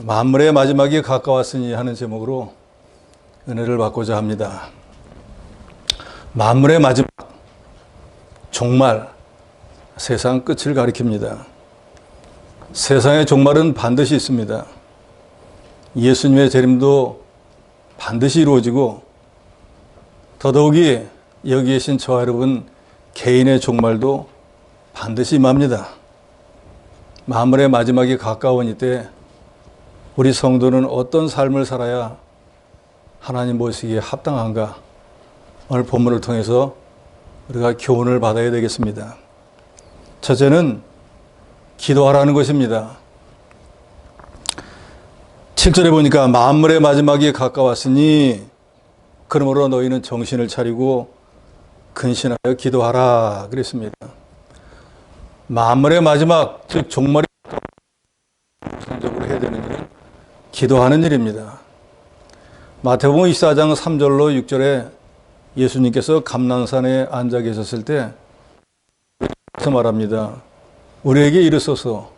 만물의 마지막이 가까웠으니 하는 제목으로 은혜를 받고자 합니다. 만물의 마지막, 종말, 세상 끝을 가리킵니다. 세상의 종말은 반드시 있습니다. 예수님의 재림도 반드시 이루어지고 더더욱이 여기 계신 저와 여러분 개인의 종말도 반드시 임합니다. 만물의 마지막이 가까운 이때 우리 성도는 어떤 삶을 살아야 하나님 보시기에 합당한가? 오늘 본문을 통해서 우리가 교훈을 받아야 되겠습니다. 첫째는 기도하라는 것입니다. 7절에 보니까 만물의 마지막이 가까웠으니 그러므로 너희는 정신을 차리고 근신하여 기도하라 그랬습니다. 만물의 마지막, 즉 종말이 우선적으로 해야 되는 일은 기도하는 일입니다. 마태복음 24장 3절로 6절에 예수님께서 감난산에 앉아 계셨을 때 말합니다. 우리에게 이르소서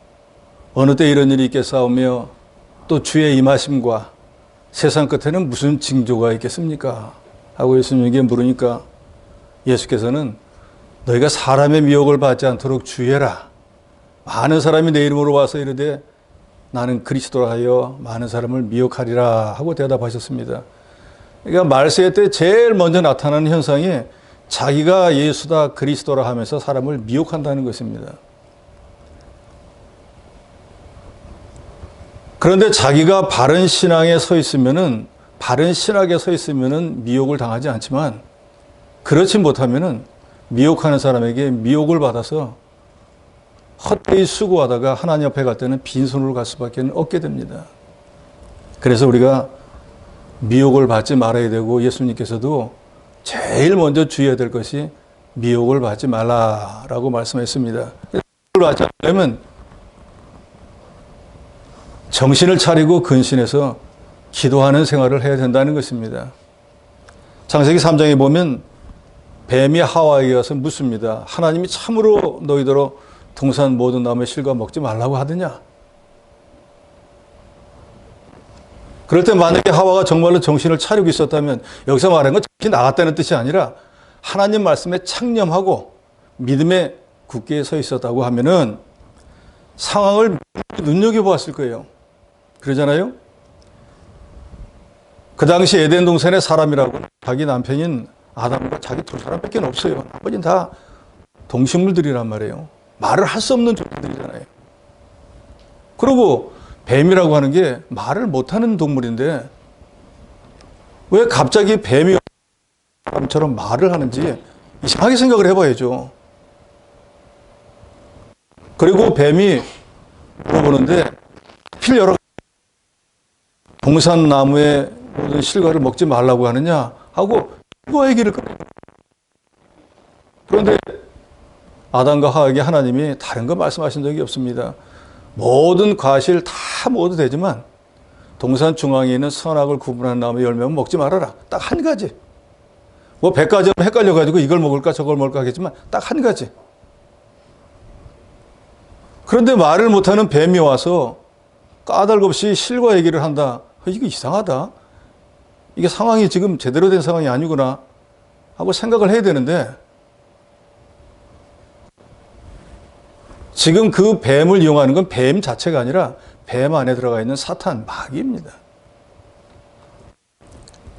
어느 때 이런 일이 있겠사오며 또 주의 임하심과 세상 끝에는 무슨 징조가 있겠습니까? 하고 예수님에게 물으니까 예수께서는 너희가 사람의 미혹을 받지 않도록 주의해라. 많은 사람이 내 이름으로 와서 이르되 나는 그리스도라 하여 많은 사람을 미혹하리라 하고 대답하셨습니다. 그러니까 말세의 때 제일 먼저 나타나는 현상이 자기가 예수다 그리스도라 하면서 사람을 미혹한다는 것입니다. 그런데 자기가 바른 신앙에 서 있으면은, 바른 신학에 서 있으면은 미혹을 당하지 않지만 그렇지 못하면은 미혹하는 사람에게 미혹을 받아서 헛되이 수고하다가 하나님 앞에 갈 때는 빈손으로 갈 수밖에 없게 됩니다. 그래서 우리가 미혹을 받지 말아야 되고 예수님께서도 제일 먼저 주의해야 될 것이 미혹을 받지 말라라고 말씀했습니다. 미혹을 받지 않으려면 정신을 차리고 근신해서 기도하는 생활을 해야 된다는 것입니다. 창세기 3장에 보면 뱀이 하와에게 와서 묻습니다. 하나님이 참으로 너희더러 동산 모든 나무의 실과 먹지 말라고 하더냐? 그럴 때 만약에 하와가 정말로 정신을 차리고 있었다면 여기서 말하는 건 정신이 나갔다는 뜻이 아니라 하나님 말씀에 창념하고 믿음에 굳게 서 있었다고 하면은 상황을 눈여겨보았을 거예요. 그러잖아요? 그 당시 에덴 동산의 사람이라고 자기 남편인 아담과 자기 두 사람밖에 없어요. 나머지는 다 동식물들이란 말이에요. 말을 할 수 없는 존재들이잖아요. 그리고 뱀이라고 하는 게 말을 못하는 동물인데 왜 갑자기 뱀이 사람처럼 말을 하는지 이상하게 생각을 해봐야죠. 그리고 뱀이 물어보는데 필 여러 동산 나무의 모든 실과를 먹지 말라고 하느냐 하고 이거 얘기를 꺼내요. 그런데 아담과 하와에게 하나님이 다른 거 말씀하신 적이 없습니다. 모든 과실 다 먹어도 되지만 동산 중앙에 있는 선악을 구분하는 나무의 열매는 먹지 말아라. 딱 한 가지. 뭐 100가지 헷갈려가지고 이걸 먹을까 저걸 먹을까 하겠지만 딱 한 가지. 그런데 말을 못하는 뱀이 와서 까닭없이 실과 얘기를 한다. 이거 이상하다. 이게 상황이 지금 제대로 된 상황이 아니구나 하고 생각을 해야 되는데 지금 그 뱀을 이용하는 건 뱀 자체가 아니라 뱀 안에 들어가 있는 사탄, 마귀입니다.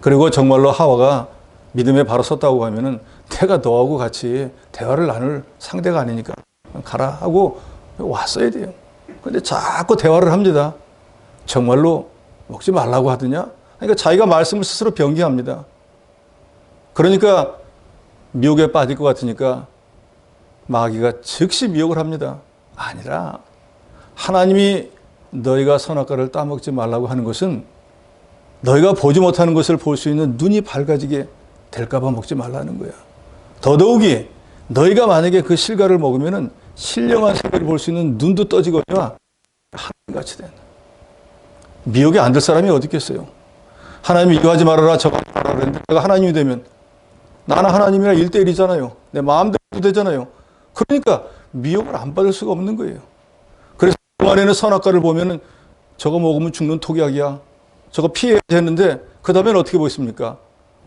그리고 정말로 하와가 믿음에 바로 섰다고 하면은 내가 너하고 같이 대화를 나눌 상대가 아니니까 가라 하고 왔어야 돼요. 그런데 자꾸 대화를 합니다. 정말로 먹지 말라고 하더냐? 그러니까 자기가 말씀을 스스로 변기합니다. 그러니까 미혹에 빠질 것 같으니까 마귀가 즉시 미혹을 합니다. 아니라 하나님이 너희가 선악과를 따먹지 말라고 하는 것은 너희가 보지 못하는 것을 볼 수 있는 눈이 밝아지게 될까 봐 먹지 말라는 거야. 더더욱이 너희가 만약에 그 실과를 먹으면 신령한 세계를 볼 수 있는 눈도 떠지거니와 하나님같이 된 미혹에 안 들 사람이 어디 있겠어요. 하나님이 이거 하지 말아라 저거 하지 말아라 그랬는데 내가 하나님이 되면 나는 하나님이랑 1대1이잖아요. 내 마음대로 되잖아요. 그러니까 미혹을 안 받을 수가 없는 거예요. 그래서 그 안에는 선악과를 보면은 저거 먹으면 죽는 독약이야. 저거 피해야 되는데 그 다음엔 어떻게 보겠습니까?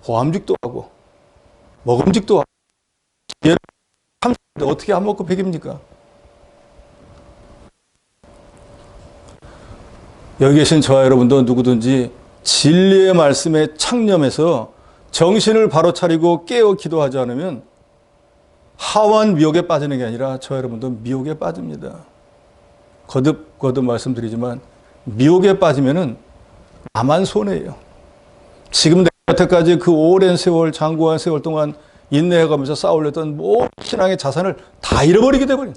호암직도 하고 먹음직도 하고 얘를 어떻게 안 먹고 배깁니까? 여기 계신 저와 여러분도 누구든지 진리의 말씀에 창념해서 정신을 바로 차리고 깨어 기도하지 않으면 하완 미혹에 빠지는 게 아니라 저와 여러분도 미혹에 빠집니다. 거듭 말씀드리지만 미혹에 빠지면은 나만 손해예요. 지금 내 여태까지 그 오랜 세월, 장구한 세월 동안 인내해가면서 쌓아올렸던 모든 신앙의 자산을 다 잃어버리게 돼버린.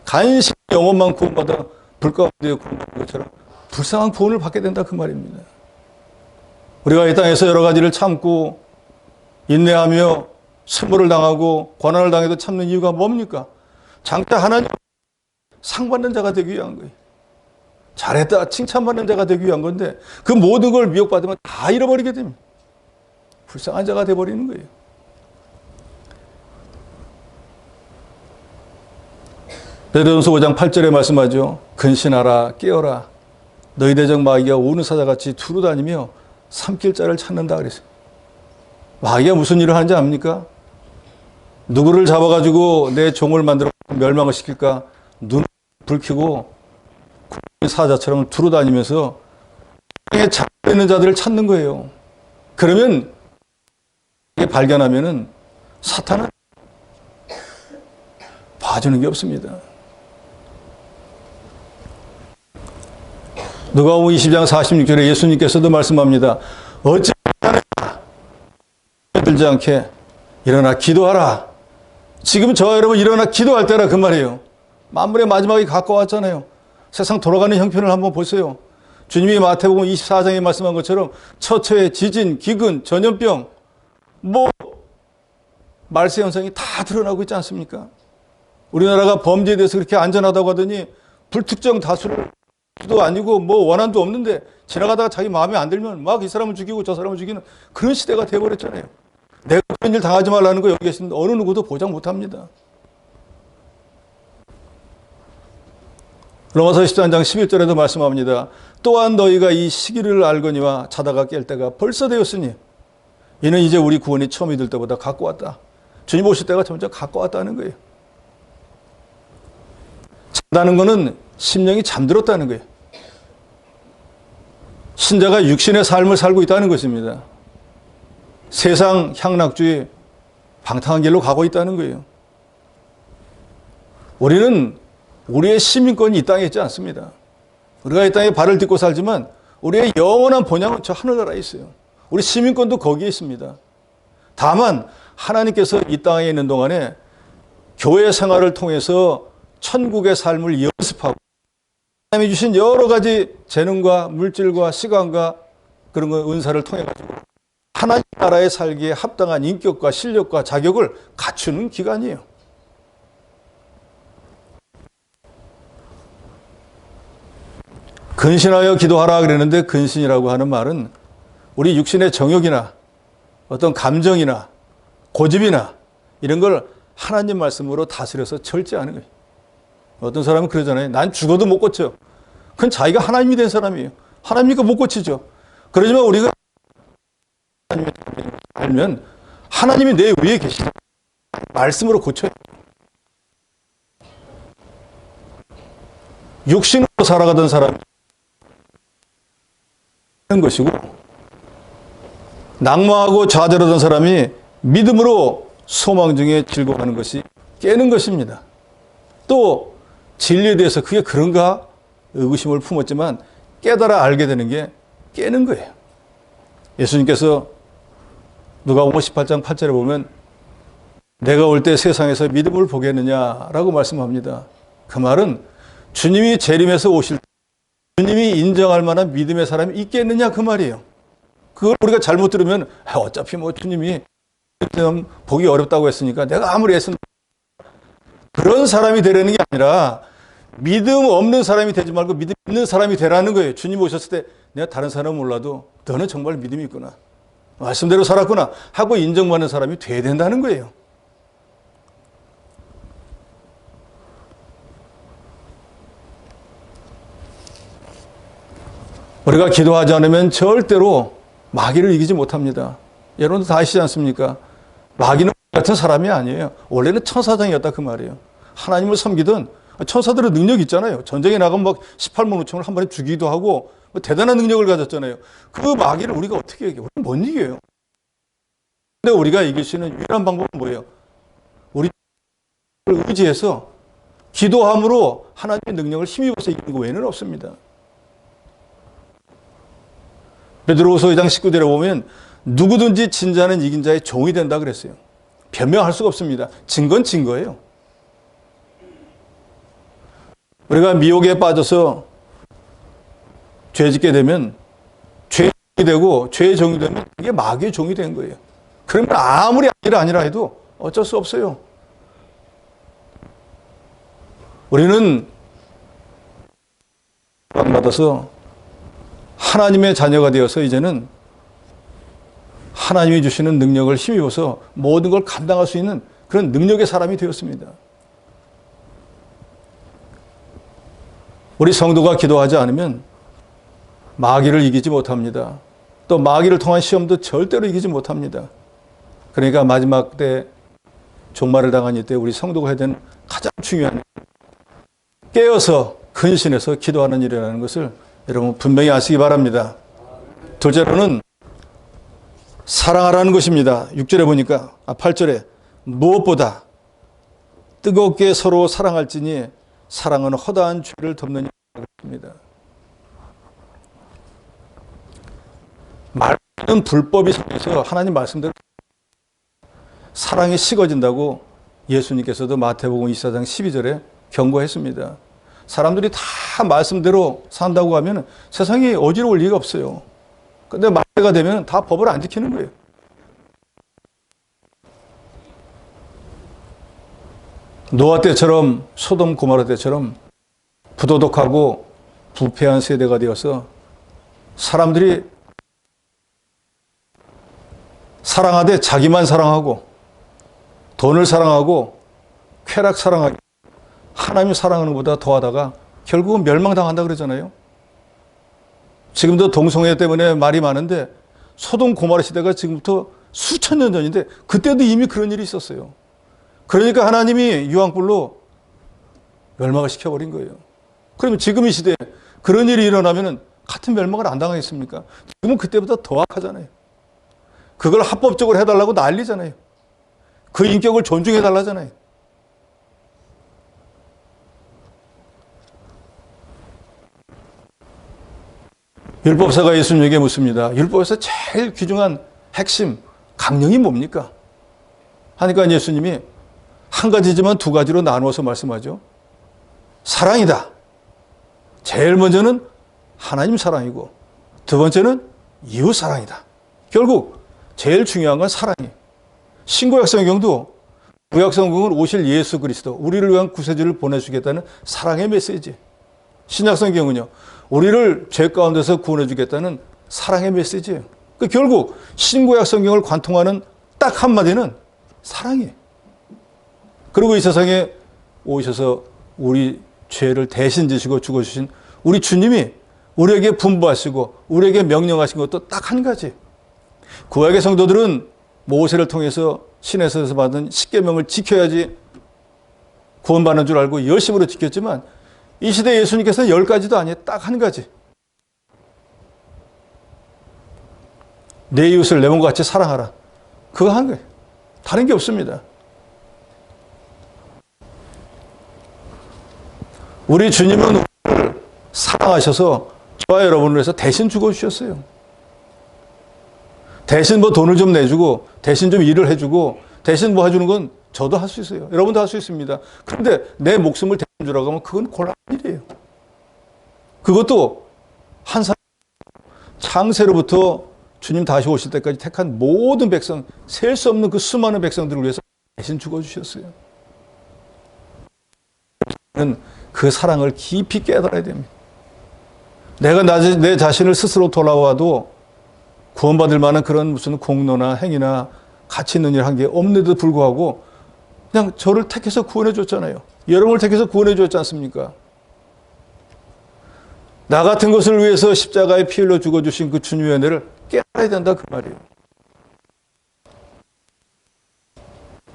간신히 영혼만 구원받아 불가운데 구원받는 것처럼 불쌍한 구원을 받게 된다 그 말입니다. 우리가 이 땅에서 여러 가지를 참고 인내하며 수모를 당하고 고난을 당해도 참는 이유가 뭡니까? 장차 하나님 상 받는 자가 되기 위한 거예요. 잘했다 칭찬받는 자가 되기 위한 건데 그 모든 걸 미혹받으면 다 잃어버리게 됩니다. 불쌍한 자가 되어버리는 거예요. 베드로전서 5장 8절에 말씀하죠. 근신하라 깨어라 너희 대적 마귀가 우는 사자같이 두루 다니며 삼킬 자를 찾는다 그랬어요. 마귀가 무슨 일을 하는지 압니까? 누구를 잡아가지고 내 종을 만들어 멸망을 시킬까? 눈을 불 켜고 사자처럼 두루 다니면서 땅에 잡혀있는 자들을 찾는 거예요. 그러면 발견하면은 사탄은 봐주는 게 없습니다. 누가복음 20장 46절에 예수님께서도 말씀합니다. 어찌 들지 않게 일어나 기도하라. 지금 저와 여러분 일어나 기도할 때라 그 말이에요. 만물의 마지막이 가까웠잖아요. 세상 돌아가는 형편을 한번 보세요. 주님이 마태복음 24장에 말씀한 것처럼 처처에 지진, 기근, 전염병, 말세 현상이 다 드러나고 있지 않습니까? 우리나라가 범죄에 대해서 그렇게 안전하다고 하더니 불특정 다수도 아니고 원한도 없는데 지나가다가 자기 마음에 안 들면 막 이 사람을 죽이고 저 사람을 죽이는 그런 시대가 되어버렸잖아요. 내가 그런 일 당하지 말라는 거 여기 계신 어느 누구도 보장 못합니다. 로마서 13장 11절에도 말씀합니다. 또한 너희가 이 시기를 알거니와 자다가 깰 때가 벌써 되었으니 이는 이제 우리 구원이 처음 이들 때보다 가까웠다. 주님 오실 때가 점점 가까웠다는 거예요. 잔다는 것은 심령이 잠들었다는 거예요. 신자가 육신의 삶을 살고 있다는 것입니다. 세상 향락주의 방탕한 길로 가고 있다는 거예요. 우리는 우리의 시민권이 이 땅에 있지 않습니다. 우리가 이 땅에 발을 딛고 살지만 우리의 영원한 본향은 저 하늘나라에 있어요. 우리 시민권도 거기에 있습니다. 다만 하나님께서 이 땅에 있는 동안에 교회 생활을 통해서 천국의 삶을 연습하고 하나님이 주신 여러 가지 재능과 물질과 시간과 그런 거 은사를 통해 가지고 하나님 나라에 살기에 합당한 인격과 실력과 자격을 갖추는 기간이에요. 근신하여 기도하라 그랬는데 근신이라고 하는 말은 우리 육신의 정욕이나 어떤 감정이나 고집이나 이런 걸 하나님 말씀으로 다스려서 절제하는 거예요. 어떤 사람은 그러잖아요. 난 죽어도 못 고쳐. 그건 자기가 하나님이 된 사람이에요. 하나님이니까 못 고치죠. 그러지만 우리가 하나님을 알면 하나님이 내 위에 계시다. 말씀으로 고쳐요. 육신으로 살아가던 사람이 하는 것이고 낙망하고 좌절하던 사람이 믿음으로 소망 중에 즐거워하는 것이 깨는 것입니다. 또 진리에 대해서 그게 그런가 의구심을 품었지만 깨달아 알게 되는 게 깨는 거예요. 예수님께서 누가복음 18장 8절에 보면 내가 올 때 세상에서 믿음을 보겠느냐라고 말씀합니다. 그 말은 주님이 재림해서 오실 때 주님이 인정할 만한 믿음의 사람이 있겠느냐 그 말이에요. 그걸 우리가 잘못 들으면 어차피 주님이 보기 어렵다고 했으니까 내가 아무리 애쓴 그런 사람이 되려는 게 아니라 믿음 없는 사람이 되지 말고 믿음 있는 사람이 되라는 거예요. 주님 오셨을 때 내가 다른 사람은 몰라도 너는 정말 믿음이 있구나. 말씀대로 살았구나 하고 인정받는 사람이 돼야 된다는 거예요. 우리가 기도하지 않으면 절대로 마귀를 이기지 못합니다. 여러분도 다 아시지 않습니까? 마귀는 같은 사람이 아니에요. 원래는 천사장이었다 그 말이에요. 하나님을 섬기던 천사들은 능력이 있잖아요. 전쟁에 나가면 막 18만 5천을 한 번에 죽이기도 하고 대단한 능력을 가졌잖아요. 그 마귀를 우리가 어떻게 이겨요? 우리는 못 이겨요. 근데 우리가 이길 수 있는 유일한 방법은 뭐예요? 우리 의지해서 기도함으로 하나님의 능력을 힘입어서 이기는 것 외에는 없습니다. 베드로후서 2장 19절에 보면 누구든지 진 자는 이긴 자의 종이 된다 그랬어요. 변명할 수가 없습니다. 증거는 증거예요. 우리가 미혹에 빠져서 죄 짓게 되면 죄의 종이 되고 죄의 종이 되면 그게 마귀의 종이 된 거예요. 그러면 아무리 아니라 해도 어쩔 수 없어요. 우리는 받아서 하나님의 자녀가 되어서 이제는 하나님이 주시는 능력을 힘입어서 모든 걸 감당할 수 있는 그런 능력의 사람이 되었습니다. 우리 성도가 기도하지 않으면 마귀를 이기지 못합니다. 또 마귀를 통한 시험도 절대로 이기지 못합니다. 그러니까 마지막 때 종말을 당한 이때 우리 성도가 해야 되는 가장 중요한 깨어서 근신해서 기도하는 일이라는 것을 여러분 분명히 아시기 바랍니다. 둘째로는 사랑하라는 것입니다. 6절에 보니까 8절에 무엇보다 뜨겁게 서로 사랑할지니 사랑은 허다한 죄를 덮느니라 그랬습니다. 말은 불법이 속에서 하나님 말씀대로 사랑이 식어진다고 예수님께서도 마태복음 24장 12절에 경고했습니다. 사람들이 다 말씀대로 산다고 하면 세상이 어지러울 리가 없어요. 근데 말세가 되면 다 법을 안 지키는 거예요. 노아 때처럼 소돔 고모라 때처럼 부도덕하고 부패한 세대가 되어서 사람들이 사랑하되 자기만 사랑하고 돈을 사랑하고 쾌락 사랑하고 하나님 사랑하는 것보다 더하다가 결국은 멸망당한다 그러잖아요. 지금도 동성애 때문에 말이 많은데 소돔 고모라 시대가 지금부터 수천 년 전인데 그때도 이미 그런 일이 있었어요. 그러니까 하나님이 유황불로 멸망을 시켜버린 거예요. 그러면 지금 이 시대에 그런 일이 일어나면 같은 멸망을 안 당하겠습니까? 지금은 그때보다 더 악하잖아요. 그걸 합법적으로 해달라고 난리잖아요. 그 인격을 존중해달라잖아요. 율법사가 예수님에게 묻습니다. 율법에서 제일 귀중한 핵심, 강령이 뭡니까? 하니까 예수님이 한 가지지만 두 가지로 나누어서 말씀하죠. 사랑이다. 제일 먼저는 하나님 사랑이고 두 번째는 이웃 사랑이다. 결국 제일 중요한 건 사랑이에요. 신구약 성경도 구약 성경은 오실 예수 그리스도, 우리를 위한 구세주를 보내주겠다는 사랑의 메시지. 신약 성경은요, 우리를 죄 가운데서 구원해주겠다는 사랑의 메시지예요. 결국 신구약 성경을 관통하는 딱 한마디는 사랑이에요. 그리고 이 세상에 오셔서 우리 죄를 대신 지시고 죽어주신 우리 주님이 우리에게 분부하시고 우리에게 명령하신 것도 딱 한 가지. 구약의 성도들은 모세를 통해서 시내에서 받은 십계명을 지켜야지 구원받는 줄 알고 열심으로 지켰지만 이 시대 예수님께서는 10가지도 아니에요. 딱 한 가지. 내 이웃을 내 몸과 같이 사랑하라. 그거 한 거예요. 다른 게 없습니다. 우리 주님은 우리를 사랑하셔서 저와 여러분을 위해서 대신 죽어주셨어요. 대신 뭐 돈을 좀 내주고 대신 좀 일을 해주고 대신 뭐 해주는 건 저도 할 수 있어요. 여러분도 할 수 있습니다. 그런데 내 목숨을 대신 주라고 하면 그건 곤란한 일이에요. 그것도 한 사람 창세로부터 주님 다시 오실 때까지 택한 모든 백성, 셀 수 없는 그 수많은 백성들을 위해서 대신 죽어주셨어요. 그 사랑을 깊이 깨달아야 됩니다. 내가 내 자신을 스스로 돌아와도 구원받을 만한 그런 무슨 공로나 행위나 가치 있는 일 한 게 없는데도 불구하고 그냥 저를 택해서 구원해 줬잖아요. 여러분을 택해서 구원해 줬지 않습니까? 나 같은 것을 위해서 십자가에 피 흘려 죽어주신 그 주님의 은혜를 깨달아야 된다 그 말이에요.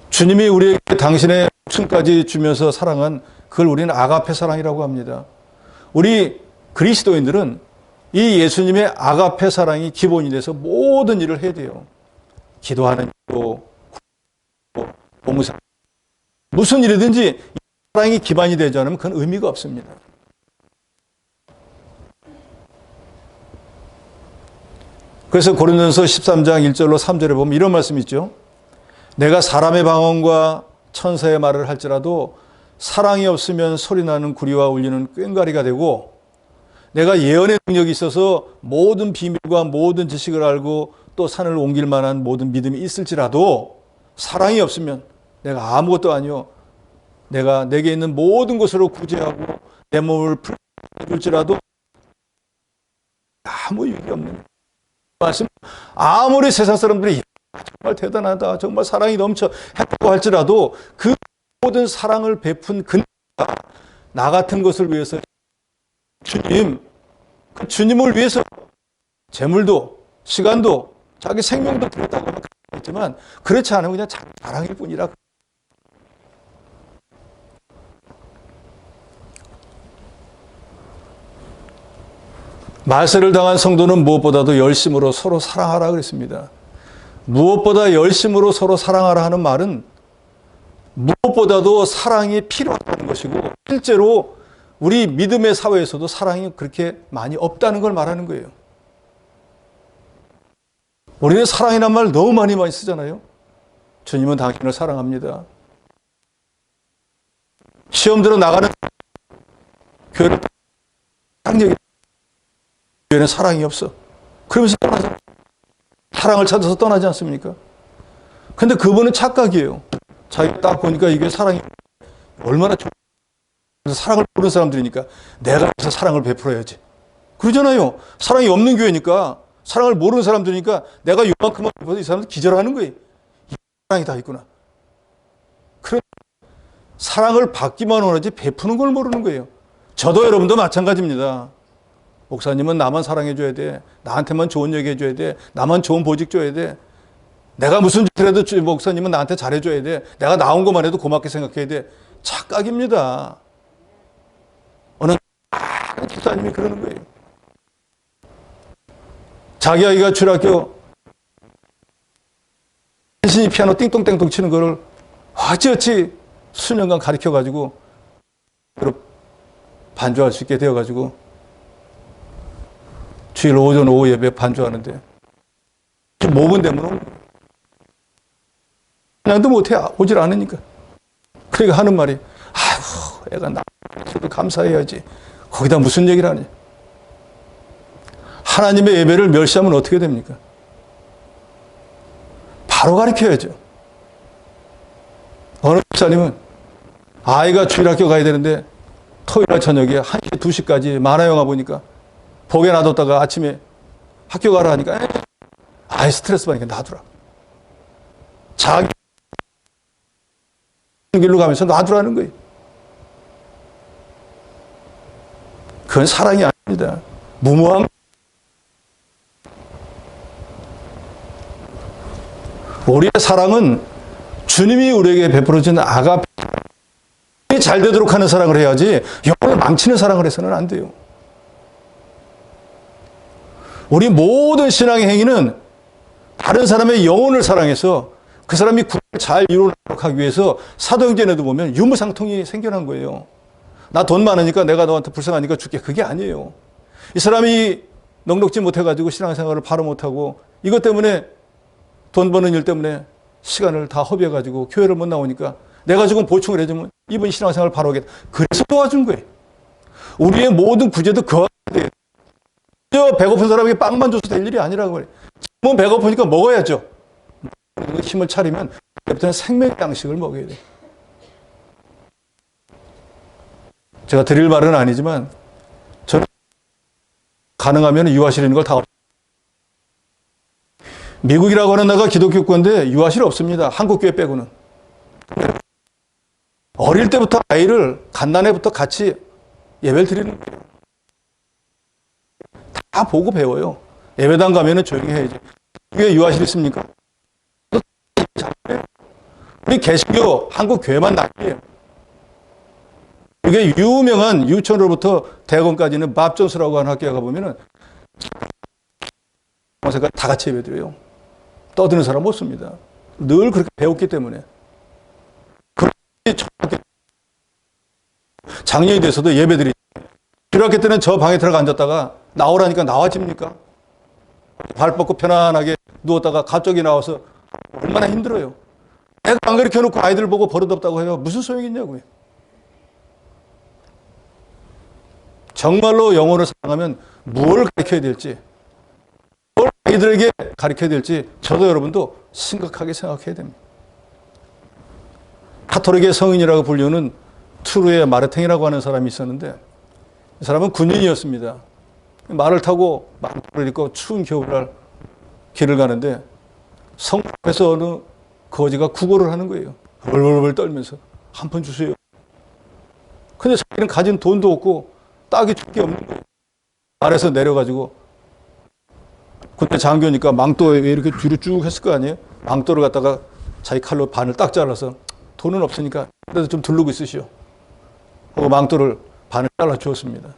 주님이 우리에게 당신의 목숨까지 주면서 사랑한 그걸 우리는 아가페 사랑이라고 합니다. 우리 그리스도인들은 이 예수님의 아가페 사랑이 기본이 돼서 모든 일을 해야 돼요. 기도하는 일도, 봉사, 무슨 일이든지 사랑이 기반이 되지 않으면 그건 의미가 없습니다. 그래서 고린도전서 13장 1절로 3절에 보면 이런 말씀이 있죠. 내가 사람의 방언과 천사의 말을 할지라도 사랑이 없으면 소리나는 구리와 울리는 꽹과리가 되고, 내가 예언의 능력이 있어서 모든 비밀과 모든 지식을 알고 또 산을 옮길 만한 모든 믿음이 있을지라도 사랑이 없으면 내가 아무것도 아니요, 내가 내게 있는 모든 것으로 구제하고 내 몸을 풀어줄지라도 아무 유익이 없는 말씀. 아무리 세상 사람들이 정말 대단하다, 정말 사랑이 넘쳐 했다고 할지라도 그 모든 사랑을 베푼 그가 나 같은 것을 위해서 주님, 그 주님을 위해서 재물도 시간도 자기 생명도 드렸다고 했지만 그렇지 않으면 그냥 자랑일 뿐이라. 말세를 당한 성도는 무엇보다도 열심으로 서로 사랑하라 그랬습니다. 무엇보다 열심으로 서로 사랑하라 하는 말은 무엇보다도 사랑이 필요하다는 것이고, 실제로 우리 믿음의 사회에서도 사랑이 그렇게 많이 없다는 걸 말하는 거예요. 우리는 사랑이란 말 너무 많이 쓰잖아요. 주님은 당신을 사랑합니다. 시험 들어 나가는 교회는 교회는 사랑이 없어. 그러면서 떠나서 사랑을 찾아서 떠나지 않습니까? 근데 그분은 착각이에요. 자기가 딱 보니까 이게 사랑이 얼마나 좋은, 사랑을 모르는 사람들이니까 내가 해서 사랑을 베풀어야지 그러잖아요. 사랑이 없는 교회니까, 사랑을 모르는 사람들이니까 내가 요만큼만 베풀어도 이 사람들 기절하는 거예요. 이 사랑이 다 있구나. 그런 사랑을 받기만 원하지 베푸는 걸 모르는 거예요. 저도 여러분도 마찬가지입니다. 목사님은 나만 사랑해줘야 돼. 나한테만 좋은 얘기 해줘야 돼. 나만 좋은 보직 줘야 돼. 내가 무슨 짓을 해도 목사님은 나한테 잘해줘야 돼. 내가 나온 것만 해도 고맙게 생각해야 돼. 착각입니다. 어느 집사님이 그러는 거예요. 자기 아이가 주일학교 신이 피아노 띵동땡동 치는 거를 어찌어찌 수년간 가르쳐가지고 반주할 수 있게 되어가지고 주일 오전 오후 예배 반주하는데 목은 되면 그냥도 못해. 오질 않으니까. 그러니까 하는 말이, 아이고 애가 나도 감사해야지. 거기다 무슨 얘기를 하냐. 하나님의 예배를 멸시하면 어떻게 됩니까? 바로 가르쳐야죠. 어느 목사님은 아이가 주일학교 가야 되는데 토요일 저녁에 1시 2시까지 만화영화 보니까 복에 놔뒀다가 아침에 학교 가라 하니까 아이 스트레스 받으니까 놔두라. 자기 길로 가면서 놔두라는 거예요. 그건 사랑이 아닙니다. 무모한. 우리의 사랑은 주님이 우리에게 베풀어준 아가페, 잘 되도록 하는 사랑을 해야지 영혼을 망치는 사랑을 해서는 안 돼요. 우리 모든 신앙의 행위는 다른 사람의 영혼을 사랑해서 그 사람이 구원을 잘 이루도록 하기 위해서 사도행전에도 보면 유무상통이 생겨난 거예요. 나 돈 많으니까 내가 너한테 불쌍하니까 줄게. 그게 아니에요. 이 사람이 넉넉지 못해가지고 신앙생활을 바로 못하고 이것 때문에 돈 버는 일 때문에 시간을 다 허비해가지고 교회를 못 나오니까 내가 조금 보충을 해주면 이분 신앙생활을 바로 하겠다. 그래서 도와준 거예요. 우리의 모든 구제도 그 돼요. 배고픈 사람에게 빵만 줘서 될 일이 아니라고 그래요. 지금은 배고프니까 먹어야죠. 힘을 차리면 그때부터는 생명의 양식을 먹어야 돼요. 제가 드릴 말은 아니지만 저는 가능하면 유아실 있는 걸 다 미국이라고 하는 나라가 기독교권인데 유아실 없습니다. 한국 교회 빼고는. 어릴 때부터 아이를 갓난애부터 같이 예배를 드리는 거예요. 다 보고 배워요. 예배당 가면은 조용히 해야지. 왜 유아실 있습니까? 우리 개신교 한국 교회만 낙이에요. 이게 유명한 유치원으로부터 대학원까지는 밥전수라고 하는 학교에 가보면은 다 같이 예배드려요. 떠드는 사람 못 씁니다. 늘 그렇게 배웠기 때문에. 작년이 돼서도 예배드리. 주일학교 때는 저 방에 들어가 앉았다가 나오라니까 나와집니까? 발 뻗고 편안하게 누웠다가 갑자기 나와서 얼마나 힘들어요. 애가 안 가르쳐 놓고 아이들 보고 버릇없다고 해요. 무슨 소용이 있냐고요. 정말로 영혼을 사랑하면 뭘 가르쳐야 될지, 뭘 아이들에게 가르쳐야 될지 저도 여러분도 심각하게 생각해야 됩니다. 카톨릭의 성인이라고 불리는 투르의 마르탱이라고 하는 사람이 있었는데 이 사람은 군인이었습니다. 말을 타고 망토를 입고 추운 겨울날 길을 가는데 성 앞에서 어느 거지가 구걸을 하는 거예요. 벌벌벌 떨면서 한 푼 주세요. 근데 자기는 가진 돈도 없고 딱이 줄 게 없는 거예요. 아래서 내려가지고 그때 장교니까 망토에 이렇게 뒤로 쭉 했을 거 아니에요. 망토를 갖다가 자기 칼로 반을 딱 잘라서 돈은 없으니까 그래도 좀 두르고 있으시오. 하고 망토를 반을 잘라 주었습니다.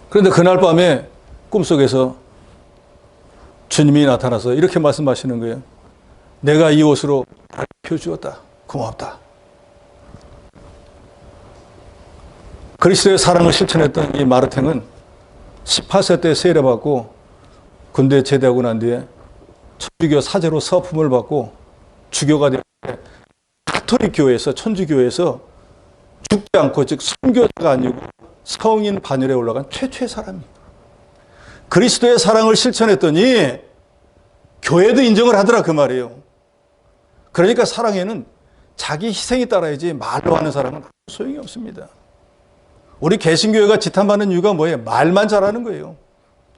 그런데 그날 밤에 꿈속에서 주님이 나타나서 이렇게 말씀하시는 거예요. 내가 이 옷으로 펴주었다. 고맙다. 그리스도의 사랑을 실천했던 이 마르탱은 18세 때 세례받고 군대에 제대하고 난 뒤에 천주교 사제로 서품을 받고 주교가 되었는데 가톨릭 교회에서 천주교회에서 죽지 않고 즉 순교자가 아니고 성인 반열에 올라간 최초의 사람입니다. 그리스도의 사랑을 실천했더니 교회도 인정을 하더라 그 말이에요. 그러니까 사랑에는 자기 희생이 따라야지 말로 하는 사람은 소용이 없습니다. 우리 개신교회가 지탄받는 이유가 뭐예요? 말만 잘하는 거예요.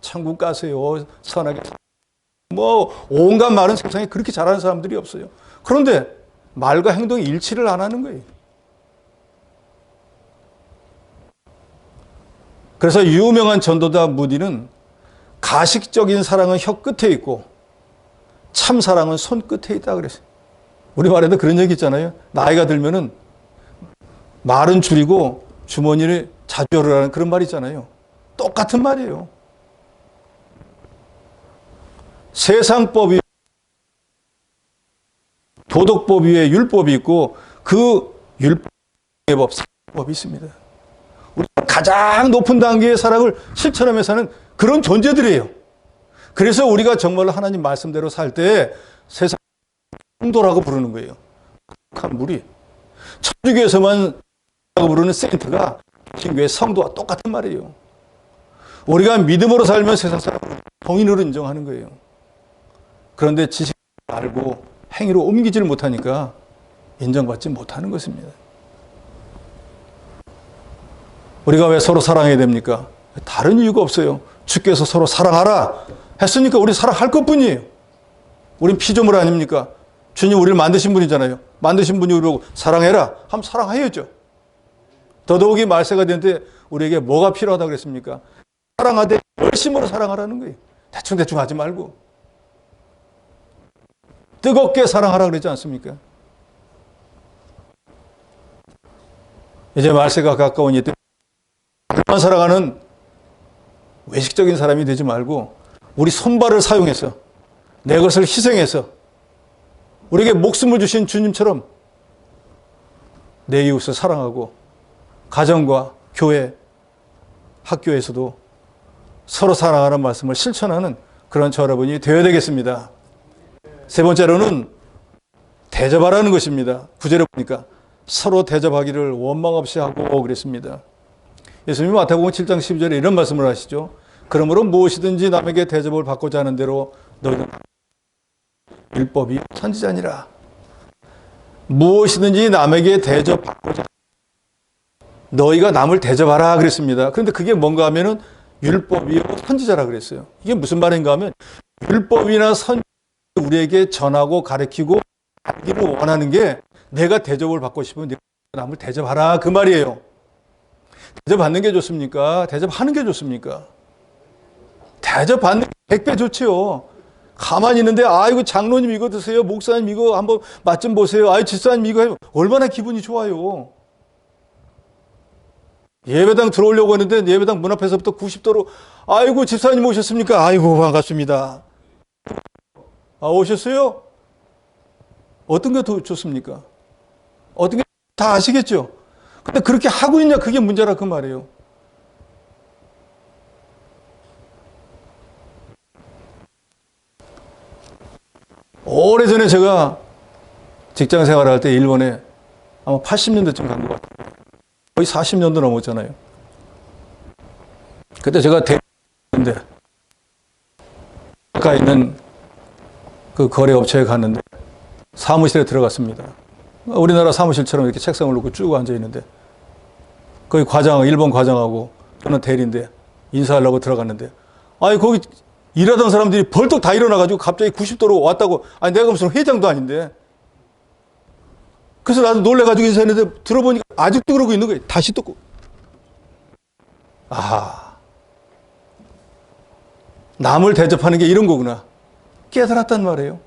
천국 가세요. 선하게 뭐 온갖 말은 세상에 그렇게 잘하는 사람들이 없어요. 그런데 말과 행동이 일치를 안 하는 거예요. 그래서 유명한 전도자 무디는 가식적인 사랑은 혀 끝에 있고 참 사랑은 손 끝에 있다 그랬어요. 우리말에도 그런 얘기 있잖아요. 나이가 들면은 말은 줄이고 주머니를 자주 열으라는 그런 말 있잖아요. 똑같은 말이에요. 세상법이 도덕법 위에 율법이 있고 그 율법의 사법이 있습니다. 우리가 가장 높은 단계의 사랑을 실천하면서 사는 그런 존재들이에요. 그래서 우리가 정말로 하나님 말씀대로 살 때 세상 성도라고 부르는 거예요. 한 무리. 천주교에서만 부르는 세인트가 신교의 성도와 똑같은 말이에요. 우리가 믿음으로 살면 세상 사람을 봉인으로 인정하는 거예요. 그런데 지식 알고 행위로 옮기지를 못하니까 인정받지 못하는 것입니다. 우리가 왜 서로 사랑해야 됩니까? 다른 이유가 없어요. 주께서 서로 사랑하라 했으니까 우리 사랑할 것뿐이에요. 우린 피조물 아닙니까? 주님 우리를 만드신 분이잖아요. 만드신 분이 우리를 사랑해라 하면 사랑해야죠. 더더욱이 말세가 되는데 우리에게 뭐가 필요하다고 그랬습니까? 사랑하되 열심으로 사랑하라는 거예요. 대충대충 하지 말고 뜨겁게 사랑하라 그러지 않습니까? 이제 말세가 가까우니 그만 사랑하는 외식적인 사람이 되지 말고 우리 손발을 사용해서 내 것을 희생해서 우리에게 목숨을 주신 주님처럼 내 이웃을 사랑하고 가정과 교회, 학교에서도 서로 사랑하는 말씀을 실천하는 그런 저 여러분이 되어야 되겠습니다. 세 번째로는 대접하라는 것입니다. 9절에 보니까 서로 대접하기를 원망 없이 하고 그랬습니다. 예수님이 마태복음 7장 12절에 이런 말씀을 하시죠. 그러므로 무엇이든지 남에게 대접을 받고자 하는 대로 너희는 율법이 선지자니라. 무엇이든지 남에게 대접받고자 너희가 남을 대접하라 그랬습니다. 그런데 그게 뭔가 하면은 율법이요 선지자라 그랬어요. 이게 무슨 말인가 하면 율법이나 선지자 우리에게 전하고 가르치고 알기를 원하는 게 내가 대접을 받고 싶으면 네가 남을 대접하라 그 말이에요. 대접받는 게 좋습니까? 대접하는 게 좋습니까? 대접받는 게 100배 좋지요. 가만히 있는데 아이고 장로님 이거 드세요. 목사님 이거 한번 맛 좀 보세요. 아이 집사님 이거 해요. 얼마나 기분이 좋아요. 예배당 들어오려고 했는데 예배당 문 앞에서부터 90도로 아이고 집사님 오셨습니까? 아이고 반갑습니다. 아 오셨어요? 어떤 게 더 좋습니까? 어떤 게 다 아시겠죠? 근데 그렇게 하고 있냐 그게 문제라 그 말이에요. 오래전에 제가 직장 생활할 때 일본에 아마 80년대쯤 간 것 같아요. 거의 40년도 넘었잖아요. 그때 제가 대리인데 가까이 있는 그 거래업체에 갔는데 사무실에 들어갔습니다. 우리나라 사무실처럼 이렇게 책상을 놓고 쭉 앉아 있는데 거기 과장, 일본 과장하고 저는 대리인데 인사하려고 들어갔는데 아니 거기 일하던 사람들이 벌떡 다 일어나가지고 갑자기 90도로 왔다고. 아니 내가 무슨 회장도 아닌데. 그래서 나도 놀래가지고 인사했는데 들어보니까 아직도 그러고 있는 거예요. 다시 또. 아, 남을 대접하는 게 이런 거구나. 깨달았단 말이에요.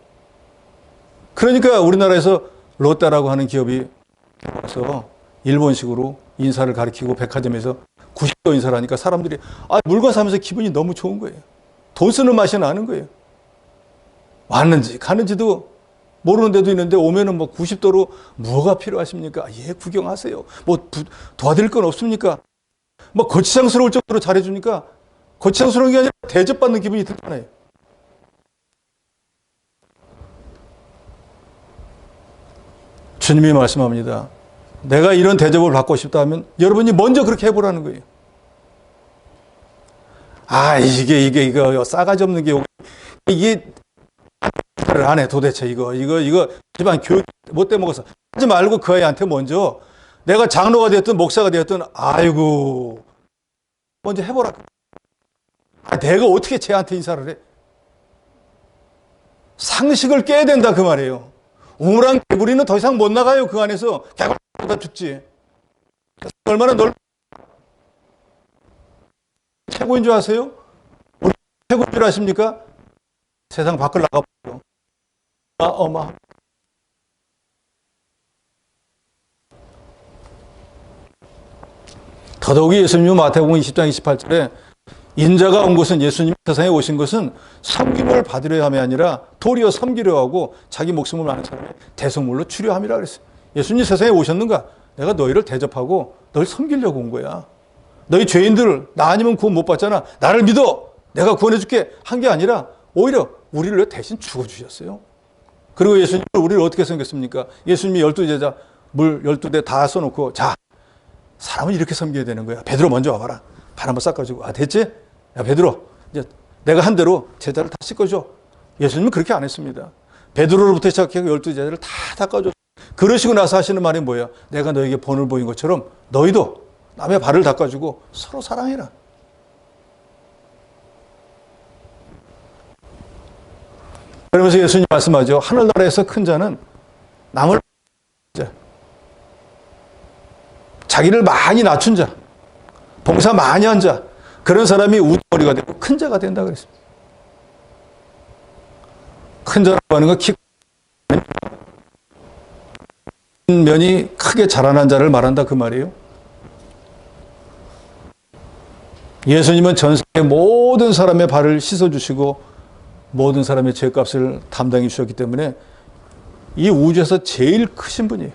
그러니까 우리나라에서 롯데라고 하는 기업이 와서 일본식으로 인사를 가리키고 백화점에서 90도 인사를 하니까 사람들이 물건 사면서 기분이 너무 좋은 거예요. 돈 쓰는 맛이 나는 거예요. 왔는지 가는지도 모르는 데도 있는데 오면은 뭐 90도로 뭐가 필요하십니까? 예, 구경하세요. 뭐 도와드릴 건 없습니까? 뭐 거치장스러울 정도로 잘해주니까 거치장스러운 게 아니라 대접받는 기분이 들잖아요. 주님이 말씀합니다. 내가 이런 대접을 받고 싶다면 여러분이 먼저 그렇게 해보라는 거예요. 아, 이거 싸가지 없는 게 이게 안 해 도대체 이거 집안 교육 못돼 먹어서 하지 말고 그 아이한테 먼저 내가 장로가 되었든 목사가 되었든 아이고 먼저 해보라. 내가 어떻게 쟤한테 인사를 해? 상식을 깨야 된다 그 말이에요. 우물안 개구리는 더 이상 못 나가요. 그 안에서 개구리보다 죽지. 얼마나 최고인 줄 아세요? 우리 최고인 줄 아십니까? 세상 밖을 나가버려. 어마. 더더욱이 예수님은 마태복음 20장 28절에 인자가 온 것은 예수님이 세상에 오신 것은 섬김을 받으려 함이 아니라 도리어 섬기려 하고 자기 목숨을 많은 사람의 대성물로 주려 함이라 그랬어요. 예수님 세상에 오셨는가? 내가 너희를 대접하고 너를 섬기려고 온 거야. 너희 죄인들 나 아니면 구원 못 받잖아. 나를 믿어. 내가 구원해 줄게 한 게 아니라 오히려 우리를 대신 죽어주셨어요. 그리고 예수님은 우리를 어떻게 섬겼습니까? 예수님이 12제자 물 12대 다 써놓고 자 사람은 이렇게 섬겨야 되는 거야. 베드로 먼저 와봐라. 발 한번 닦아주고 됐지? 야 베드로 이제 내가 한 대로 제자를 다 씻어줘. 예수님은 그렇게 안 했습니다. 베드로로부터 시작해서 12제자를 다 닦아줘. 그러시고 나서 하시는 말이 뭐예요? 내가 너에게 본을 보인 것처럼 너희도 남의 발을 닦아주고 서로 사랑해라. 그러면서 예수님 말씀하죠. 하늘나라에서 큰 자는 남을 자기를 많이 낮춘 자, 봉사 많이 한 자, 그런 사람이 우두머리가 되고 큰 자가 된다 그랬습니다. 큰 자라고 하는 건 키 큰 면이 크게 자라난 자를 말한다 그 말이에요. 예수님은 전 세계 모든 사람의 발을 씻어주시고 모든 사람의 죄값을 담당해 주셨기 때문에 이 우주에서 제일 크신 분이에요.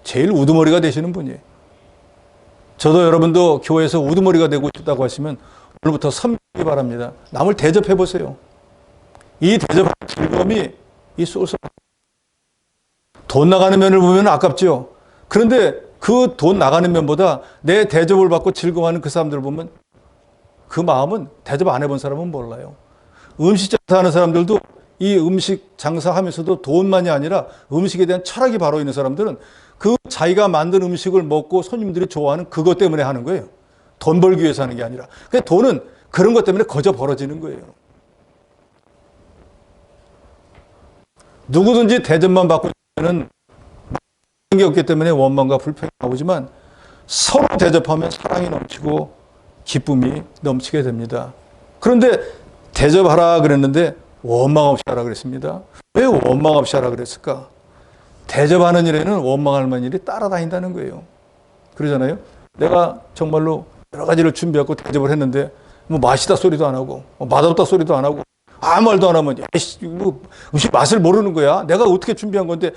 제일 우두머리가 되시는 분이에요. 저도 여러분도 교회에서 우두머리가 되고 싶다고 하시면 오늘부터 섬기기 바랍니다. 남을 대접해 보세요. 이 대접하는 즐거움이 이 쏠쏠. 돈 나가는 면을 보면 아깝죠. 그런데 그 돈 나가는 면보다 내 대접을 받고 즐거워하는 그 사람들을 보면 그 마음은 대접 안 해본 사람은 몰라요. 음식 장사하는 사람들도 이 음식 장사하면서도 돈만이 아니라 음식에 대한 철학이 바로 있는 사람들은 그 자기가 만든 음식을 먹고 손님들이 좋아하는 그것 때문에 하는 거예요. 돈 벌기 위해서 하는 게 아니라. 그러니까 돈은 그런 것 때문에 거저 벌어지는 거예요. 누구든지 대접만 받고 있는 게 없기 때문에 원망과 불평이 나오지만 서로 대접하면 사랑이 넘치고 기쁨이 넘치게 됩니다. 그런데 대접하라 그랬는데 원망 없이 하라 그랬습니다. 왜 원망 없이 하라 그랬을까? 대접하는 일에는 원망할 만한 일이 따라다닌다는 거예요. 그러잖아요. 내가 정말로 여러 가지를 준비하고 대접을 했는데 뭐 맛있다 소리도 안 하고 맛없다 소리도 안 하고 아무 말도 안 하면 야이씨 뭐 음식 맛을 모르는 거야. 내가 어떻게 준비한 건데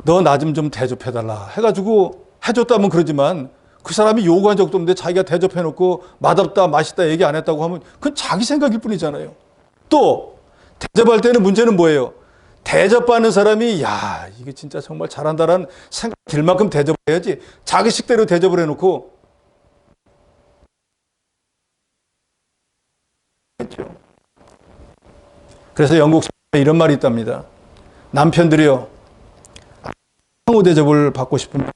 너 나 좀 대접해달라 해가지고 해줬다면 그러지만 그 사람이 요구한 적도 없는데 자기가 대접해놓고 맛없다 맛있다 얘기 안 했다고 하면 그건 자기 생각일 뿐이잖아요. 또 대접할 때는 문제는 뭐예요? 대접받는 사람이 야 이게 진짜 정말 잘한다라는 생각 들 만큼 대접을 해야지 자기 식대로 대접을 해놓고 그렇죠. 그래서 영국 사회에 이런 말이 있답니다. 남편들이요 황후 대접을 받고 싶으면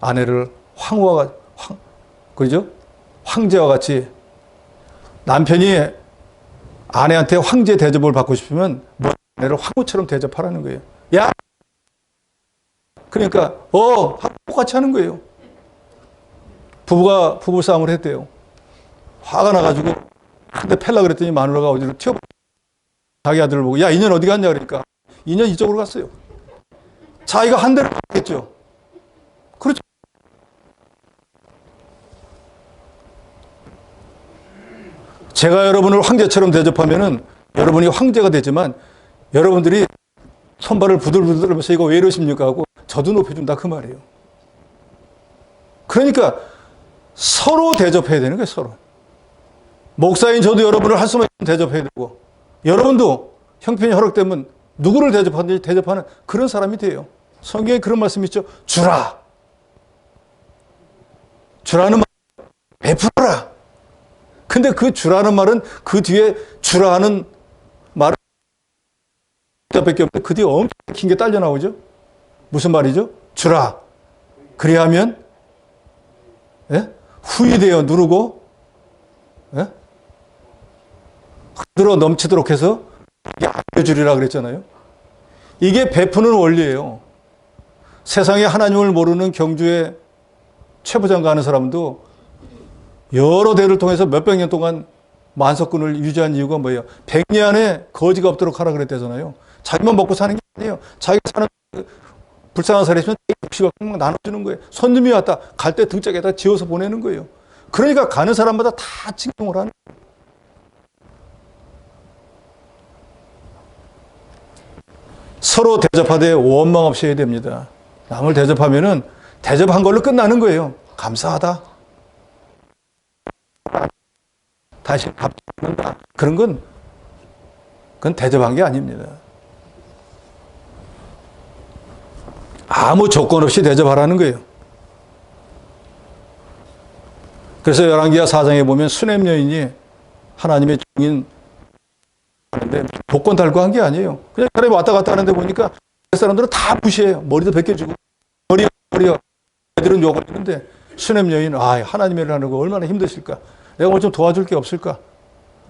아내를 그죠? 황제와 같이 남편이 아내한테 황제 대접을 받고 싶으면 아내를 황후처럼 대접하라는 거예요. 야! 그러니까 똑같이 하는 거예요. 부부가 부부싸움을 했대요. 화가 나가지고 근데 팰라 그랬더니 마누라가 어디로 튀어버려. 자기 아들을 보고 야 인연 어디 갔냐 그러니까 인연 이쪽으로 갔어요. 자기가 한 대를 갔겠죠. 그렇죠. 제가 여러분을 황제처럼 대접하면은 여러분이 황제가 되지만 여러분들이 손발을 부들부들 하면서 이거 왜 이러십니까 하고 저도 높여준다 그 말이에요. 그러니까 서로 대접해야 되는 거예요. 서로. 목사인 저도 여러분을 할 수만 있으면 대접해야 되고 여러분도 형편이 허락되면 누구를 대접하는지 대접하는 그런 사람이 돼요. 성경에 그런 말씀이 있죠. 주라. 주라는 말 베풀어라. 근데 그 주라는 말은 그 뒤에 주라 하는 말은 밖에 없는데 그 뒤에 엄청 긴 게 딸려 나오죠. 무슨 말이죠? 주라. 그리하면 후이되어 누르고 흔들어 넘치도록 해서 아껴주리라 그랬잖아요. 이게 베푸는 원리예요. 세상에 하나님을 모르는 경주에 최부장가 하는 사람도 여러 대를 통해서 몇백 년 동안 만석군을 유지한 이유가 뭐예요? 백리 안에 거지가 없도록 하라 그랬대잖아요. 자기만 먹고 사는 게 아니에요. 자기가 사는 불쌍한 사람이 있으면 육식을 나눠주는 거예요. 손님이 왔다 갈 때 등짝에다 지어서 보내는 거예요. 그러니까 가는 사람마다 다 칭송을 하는 거예요. 서로 대접하되 원망 없이 해야 됩니다. 남을 대접하면은 대접한 걸로 끝나는 거예요. 감사하다. 다시 밥 먹는다. 그건 대접한 게 아닙니다. 아무 조건 없이 대접하라는 거예요. 그래서 열왕기하 4장에 보면 수냄 여인이 하나님의 종인 하는데 복권 달고 한 게 아니에요. 그냥 사람이 왔다 갔다 하는데 보니까 사람들은 다 무시해요. 머리도 벗겨주고 머리요. 애들은 욕을 했는데 수냄 여인 하나님의 일을 하는 거 얼마나 힘드실까. 내가 뭐 좀 도와줄 게 없을까?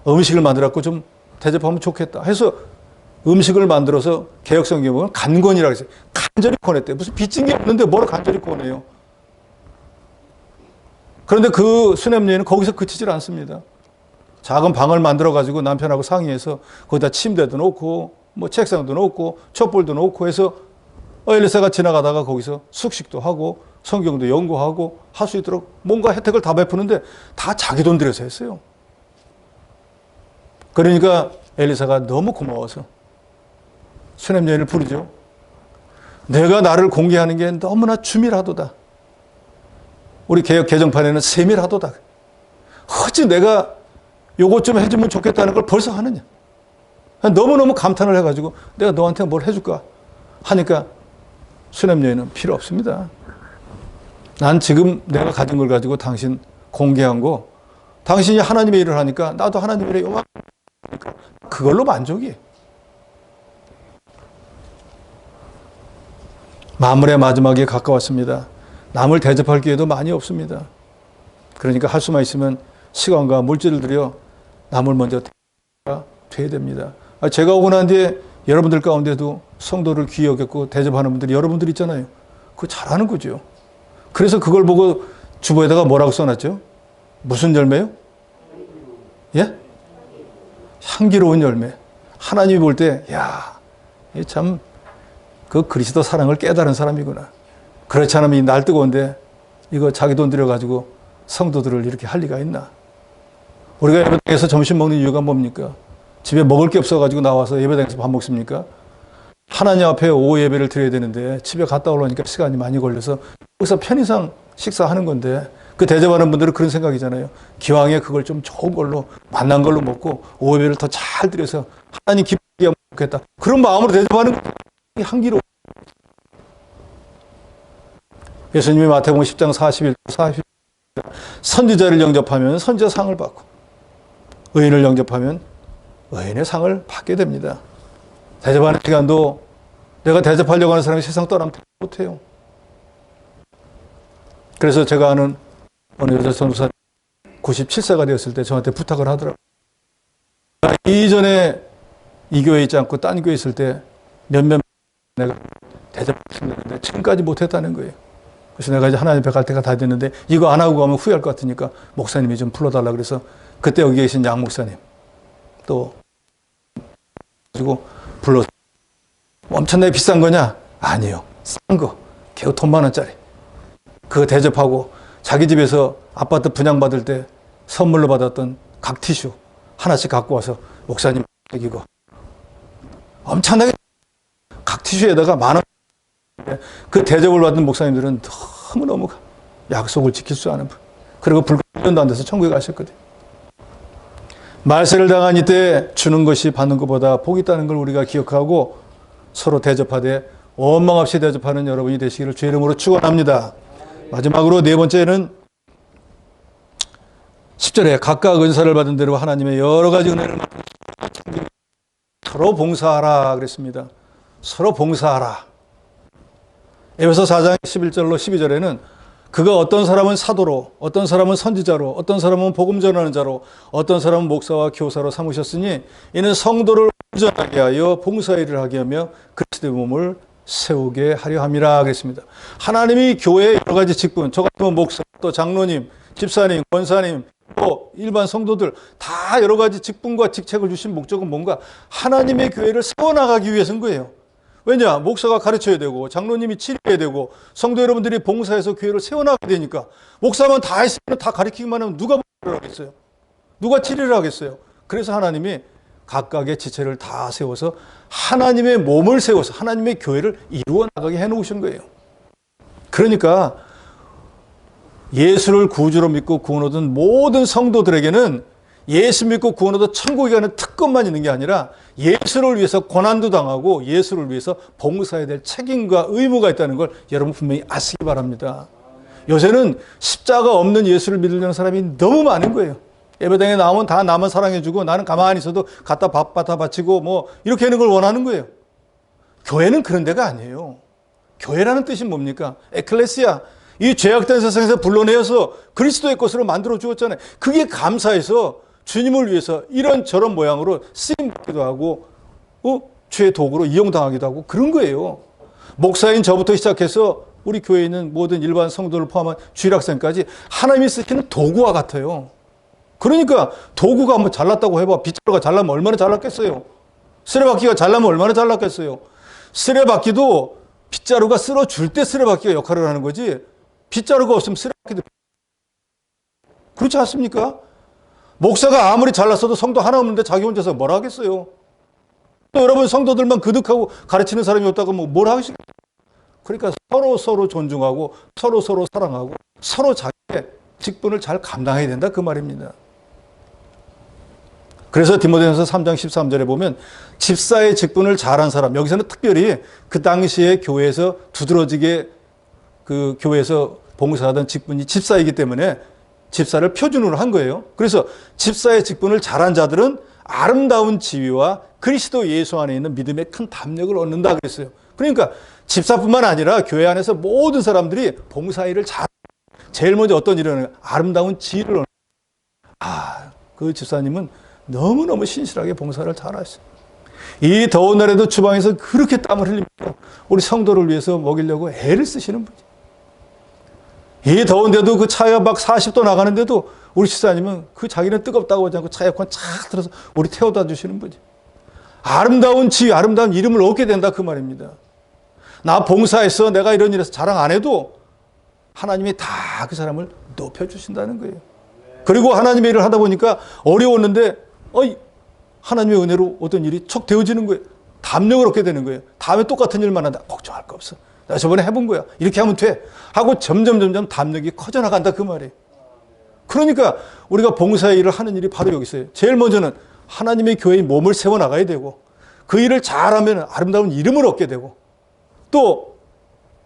음식을 만들었고 좀 대접하면 좋겠다 해서 음식을 만들어서 개혁성경에 보면 간권이라고 했어요. 간절히 권했대요. 무슨 빚진 게 없는데 뭘 간절히 권해요. 그런데 그 수냄 여인은 거기서 그치질 않습니다. 작은 방을 만들어가지고 남편하고 상의해서 거기다 침대도 놓고 뭐 책상도 놓고 촛불도 놓고 해서 엘리사가 지나가다가 거기서 숙식도 하고 성경도 연구하고 할 수 있도록 뭔가 혜택을 다 베푸는데 다 자기 돈 들여서 했어요. 그러니까 엘리사가 너무 고마워서 수냄 여인을 부르죠. 내가 나를 공개하는 게 너무나 주밀하도다. 우리 개혁 개정판에는 세밀하도다. 어찌 내가 요것 좀 해주면 좋겠다는 걸 벌써 하느냐. 너무너무 감탄을 해가지고 내가 너한테 뭘 해줄까 하니까 수냄 여인은 필요 없습니다. 난 지금 내가 가진 걸 가지고 당신 공개한 거 당신이 하나님의 일을 하니까 나도 하나님의 일에 요만큼 그걸로 만족이에요. 만물의 마지막에 가까웠습니다. 남을 대접할 기회도 많이 없습니다. 그러니까 할 수만 있으면 시간과 물질을 들여 남을 먼저 돼야 됩니다. 제가 오고 난 뒤에 여러분들 가운데도 성도를 귀히 여겼고 대접하는 분들이 여러분들 있잖아요. 그거 잘하는 거죠. 그래서 그걸 보고 주보에다가 뭐라고 써놨죠? 무슨 열매요? 예? 향기로운 열매. 하나님이 볼 때, 야, 참, 그 그리스도 사랑을 깨달은 사람이구나. 그렇지 않으면 이 날 뜨거운데, 이거 자기 돈 들여가지고 성도들을 이렇게 할 리가 있나? 우리가 예배당에서 점심 먹는 이유가 뭡니까? 집에 먹을 게 없어가지고 나와서 예배당에서 밥 먹습니까? 하나님 앞에 오후 예배를 드려야 되는데 집에 갔다 오려니까 시간이 많이 걸려서 여기서 편의상 식사하는 건데, 그 대접하는 분들은 그런 생각이잖아요. 기왕에 그걸 좀 좋은 걸로, 맛난 걸로 먹고 오후 예배를 더 잘 드려서 하나님 기쁘게 먹겠다. 그런 마음으로 대접하는 게 향기로워. 예수님이 마태복음 10장 41, 40 선지자를 영접하면 선지자 상을 받고 의인을 영접하면 의인의 상을 받게 됩니다. 대접하는 시간도 내가 대접하려고 하는 사람이 세상 떠나면 못해요. 그래서 제가 아는 어느 여자 전도사 97세가 되었을 때 저한테 부탁을 하더라고요. 이전에 이 교회에 있지 않고 딴 교회에 있을 때 몇몇 내가 대접했는데 지금까지 못했다는 거예요. 그래서 내가 이제 하나님 앞에 갈 때가 다 됐는데 이거 안 하고 가면 후회할 것 같으니까 목사님이 좀 불러달라 그래서 그때 여기 계신 양 목사님 또 그리고 불러서 엄청나게 비싼 거냐? 아니요. 싼 거. 겨우 돈 10,000원짜리. 그거 대접하고 자기 집에서 아파트 분양받을 때 선물로 받았던 각 티슈 하나씩 갖고 와서 목사님 이거 엄청나게 각 티슈에다가 10,000원. 그 대접을 받은 목사님들은 너무너무 약속을 지킬 수 않은 분. 그리고 불과 1년도 안 돼서 천국에 가셨거든요. 말세를 당한 이때 주는 것이 받는 것보다 복이 있다는 걸 우리가 기억하고 서로 대접하되 원망 없이 대접하는 여러분이 되시기를 주의 이름으로 축원합니다. 마지막으로 네 번째는 10절에 각각 은사를 받은 대로 하나님의 여러 가지 은혜를 서로 봉사하라 그랬습니다. 서로 봉사하라. 에베소 4장 11절로 12절에는 그가 어떤 사람은 사도로, 어떤 사람은 선지자로, 어떤 사람은 복음 전하는 자로, 어떤 사람은 목사와 교사로 삼으셨으니 이는 성도를 온전하게 하여 봉사일을 하게 하며 그리스도의 몸을 세우게 하려 함이라 그랬습니다. 하나님이 교회의 여러 가지 직분, 저 같으면 목사, 또 장로님, 집사님, 권사님, 또 일반 성도들 다 여러 가지 직분과 직책을 주신 목적은 뭔가 하나님의 교회를 세워나가기 위해서인 거예요. 왜냐? 목사가 가르쳐야 되고 장로님이 치료해야 되고 성도 여러분들이 봉사해서 교회를 세워나가게 되니까 목사만 다 했으면 다 가르치기만 하면 누가 봉사를 하겠어요? 누가 치료를 하겠어요? 그래서 하나님이 각각의 지체를 다 세워서 하나님의 몸을 세워서 하나님의 교회를 이루어 나가게 해놓으신 거예요. 그러니까 예수를 구주로 믿고 구원 얻은 모든 성도들에게는 예수 믿고 구원 얻어 천국에 가는 특권만 있는 게 아니라 예수를 위해서 고난도 당하고 예수를 위해서 봉사해야 될 책임과 의무가 있다는 걸 여러분 분명히 아시기 바랍니다. 요새는 십자가 없는 예수를 믿으려는 사람이 너무 많은 거예요. 예배당에 나오면 다 나만 사랑해주고 나는 가만히 있어도 갖다 밥 갖다 바치고 뭐 이렇게 하는 걸 원하는 거예요. 교회는 그런 데가 아니에요. 교회라는 뜻이 뭡니까? 에클레시아. 이 죄악된 세상에서 불러내어서 그리스도의 것으로 만들어 주었잖아요. 그게 감사해서 주님을 위해서 이런저런 모양으로 쓰임받기도 하고 죄의 도구로 이용당하기도 하고 그런 거예요. 목사인 저부터 시작해서 우리 교회에 있는 모든 일반 성도를 포함한 주일학생까지 하나님이 쓰시는 도구와 같아요. 그러니까 도구가 한번 잘났다고 해봐. 빗자루가 잘나면 얼마나 잘났겠어요. 쓰레받기가 잘나면 얼마나 잘났겠어요. 쓰레받기도 빗자루가 쓸어줄 때 쓰레받기가 역할을 하는 거지 빗자루가 없으면 쓰레받기도 그렇지 않습니까? 목사가 아무리 잘났어도 성도 하나 없는데 자기 혼자서 뭘 하겠어요. 또 여러분 성도들만 그득하고 가르치는 사람이 없다고 뭘 하시겠어요. 그러니까 서로 존중하고 서로 사랑하고 서로 자기의 직분을 잘 감당해야 된다 그 말입니다. 그래서 디모데전서 3장 13절에 보면 집사의 직분을 잘한 사람, 여기서는 특별히 그 당시에 교회에서 두드러지게 그 교회에서 봉사하던 직분이 집사이기 때문에 집사를 표준으로 한 거예요. 그래서 집사의 직분을 잘한 자들은 아름다운 지위와 그리스도 예수 안에 있는 믿음의 큰 담력을 얻는다 그랬어요. 그러니까 집사뿐만 아니라 교회 안에서 모든 사람들이 봉사일을 제일 먼저 어떤 일을 하는 거예요? 아름다운 지위를 얻는 거예요. 그 집사님은 너무너무 신실하게 봉사를 잘하셨어요. 이 더운 날에도 주방에서 그렇게 땀을 흘리면서 우리 성도를 위해서 먹이려고 애를 쓰시는 분이에요. 이 더운데도 그 차에 막 40도 나가는데도 우리 집사님은 그 자기는 뜨겁다고 하지 않고 차 에어컨 쫙 틀어서 우리 태워다 주시는 분이. 아름다운 지위, 아름다운 이름을 얻게 된다 그 말입니다. 나 봉사했어, 내가 이런 일에서 자랑 안 해도 하나님이 다 그 사람을 높여주신다는 거예요. 그리고 하나님의 일을 하다 보니까 어려웠는데 하나님의 은혜로 어떤 일이 척 되어지는 거예요. 담력을 얻게 되는 거예요. 다음에 똑같은 일만 한다. 걱정할 거 없어. 나 저번에 해본 거야. 이렇게 하면 돼. 하고 점점 담력이 커져나간다 그 말이에요. 그러니까 우리가 봉사의 일을 하는 일이 바로 여기 있어요. 제일 먼저는 하나님의 교회의 몸을 세워나가야 되고 그 일을 잘하면 아름다운 이름을 얻게 되고 또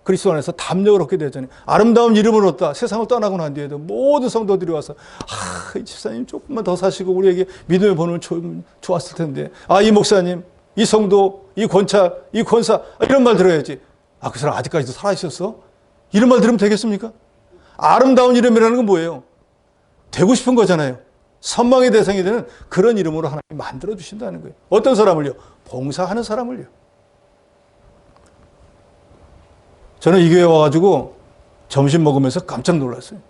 그리스도 안에서 담력을 얻게 되잖아요. 아름다운 이름을 얻다. 세상을 떠나고 난 뒤에도 모든 성도들이 와서 이 집사님 조금만 더 사시고 우리에게 믿음의 번호를 좋았을 텐데 이 목사님, 이 성도, 이 권차, 이 권사 이런 말 들어야지. 그 사람 아직까지도 살아있었어? 이런 말 들으면 되겠습니까? 아름다운 이름이라는 건 뭐예요? 되고 싶은 거잖아요. 선망의 대상이 되는 그런 이름으로 하나님 만들어주신다는 거예요. 어떤 사람을요? 봉사하는 사람을요. 저는 이 교회 와가지고 점심 먹으면서 깜짝 놀랐어요.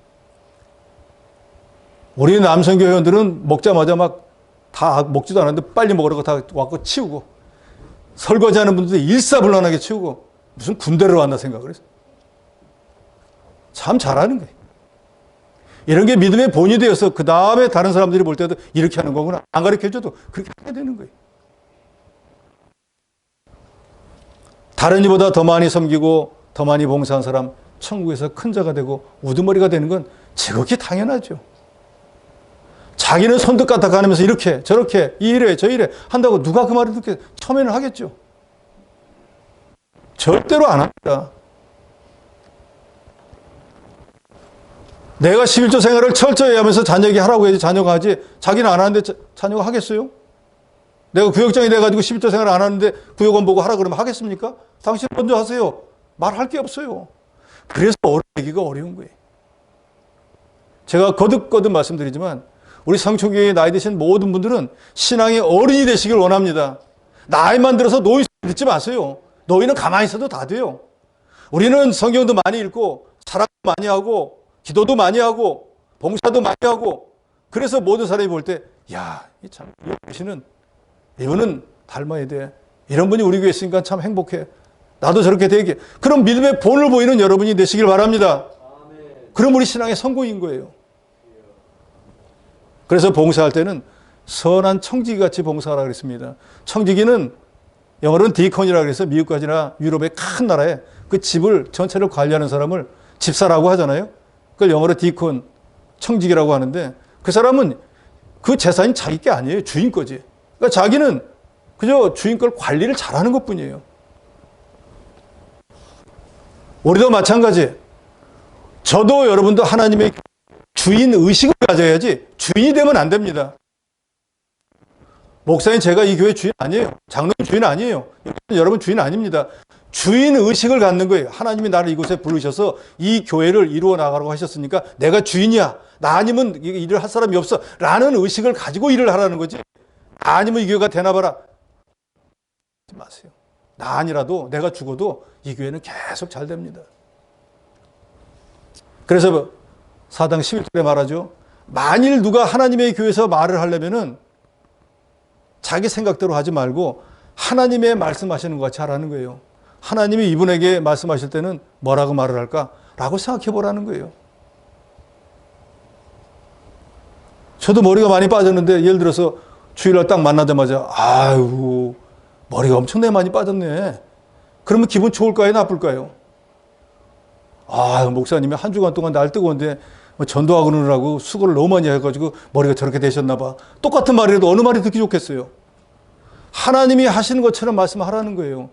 우리 남성교회원들은 먹자마자 막 다 먹지도 않았는데 빨리 먹으라고 다 와서 치우고 설거지하는 분들도 일사불란하게 치우고 무슨 군대로 왔나 생각을 했어요. 참 잘하는 거예요. 이런 게 믿음의 본이 되어서 그 다음에 다른 사람들이 볼 때도 이렇게 하는 거구나. 안 가르쳐줘도 그렇게 하게 되는 거예요. 다른 이보다 더 많이 섬기고 더 많이 봉사한 사람 천국에서 큰 자가 되고 우두머리가 되는 건 지극히 당연하죠. 자기는 손뜻 까딱하면서 이렇게 저렇게 이 일에 저 일에 한다고 누가 그 말을 듣게 처음에는 하겠죠. 절대로 안 합니다. 내가 11조 생활을 철저히 하면서 자녀에게 하라고 해야지 자녀가 하지 자기는 안 하는데 자녀가 하겠어요? 내가 구역장이 돼가지고 11조 생활을 안 하는데 구역원 보고 하라 그러면 하겠습니까? 당신 먼저 하세요. 말할 게 없어요. 그래서 어른이기가 어려운 거예요. 제가 거듭거듭 말씀드리지만 우리 성촌교회에 나이 드신 모든 분들은 신앙의 어른이 되시길 원합니다. 나이만 들어서 노인 소리 듣지 마세요. 노인은 가만히 있어도 다 돼요. 우리는 성경도 많이 읽고 사랑도 많이 하고 기도도 많이 하고 봉사도 많이 하고 그래서 모든 사람이 볼 때 참 이 교회는 이분은 닮아야 돼. 이런 분이 우리 교회에 있으니까 참 행복해. 나도 저렇게 되게. 그럼 믿음의 본을 보이는 여러분이 되시길 바랍니다. 그럼 우리 신앙의 성공인 거예요. 그래서 봉사할 때는 선한 청지기같이 봉사하라고 그랬습니다. 청지기는 영어로는 디콘이라고 해서 미국까지나 유럽의 큰 나라에 그 집을 전체를 관리하는 사람을 집사라고 하잖아요. 그걸 영어로 디콘, 청지기라고 하는데 그 사람은 그 재산이 자기 게 아니에요. 주인 거지. 그러니까 자기는 그저 주인 걸 관리를 잘하는 것뿐이에요. 우리도 마찬가지. 저도 여러분도 하나님의 주인 의식을 가져야지 주인이 되면 안 됩니다. 목사님 제가 이 교회 주인 아니에요. 장로님 주인 아니에요. 여러분 주인 아닙니다. 주인 의식을 갖는 거예요. 하나님이 나를 이곳에 부르셔서 이 교회를 이루어 나가라고 하셨으니까 내가 주인이야. 나 아니면 일을 할 사람이 없어. 라는 의식을 가지고 일을 하라는 거지. 나 아니면 이 교회가 되나 봐라. 하지 마세요. 나 아니라도 내가 죽어도 이 교회는 계속 잘 됩니다. 그래서 사당 11절에 말하죠. 만일 누가 하나님의 교회에서 말을 하려면은 자기 생각대로 하지 말고 하나님의 말씀하시는 것 같이 하라는 거예요. 하나님이 이분에게 말씀하실 때는 뭐라고 말을 할까라고 생각해 보라는 거예요. 저도 머리가 많이 빠졌는데 예를 들어서 주일날 딱 만나자마자 아유 머리가 엄청나게 많이 빠졌네. 그러면 기분 좋을까요? 나쁠까요? 목사님이 한 주간 동안 날 뜨거운데 전도하고 그러느라고 수고를 너무 많이 해가지고 머리가 저렇게 되셨나 봐. 똑같은 말이라도 어느 말이 듣기 좋겠어요? 하나님이 하시는 것처럼 말씀하라는 거예요.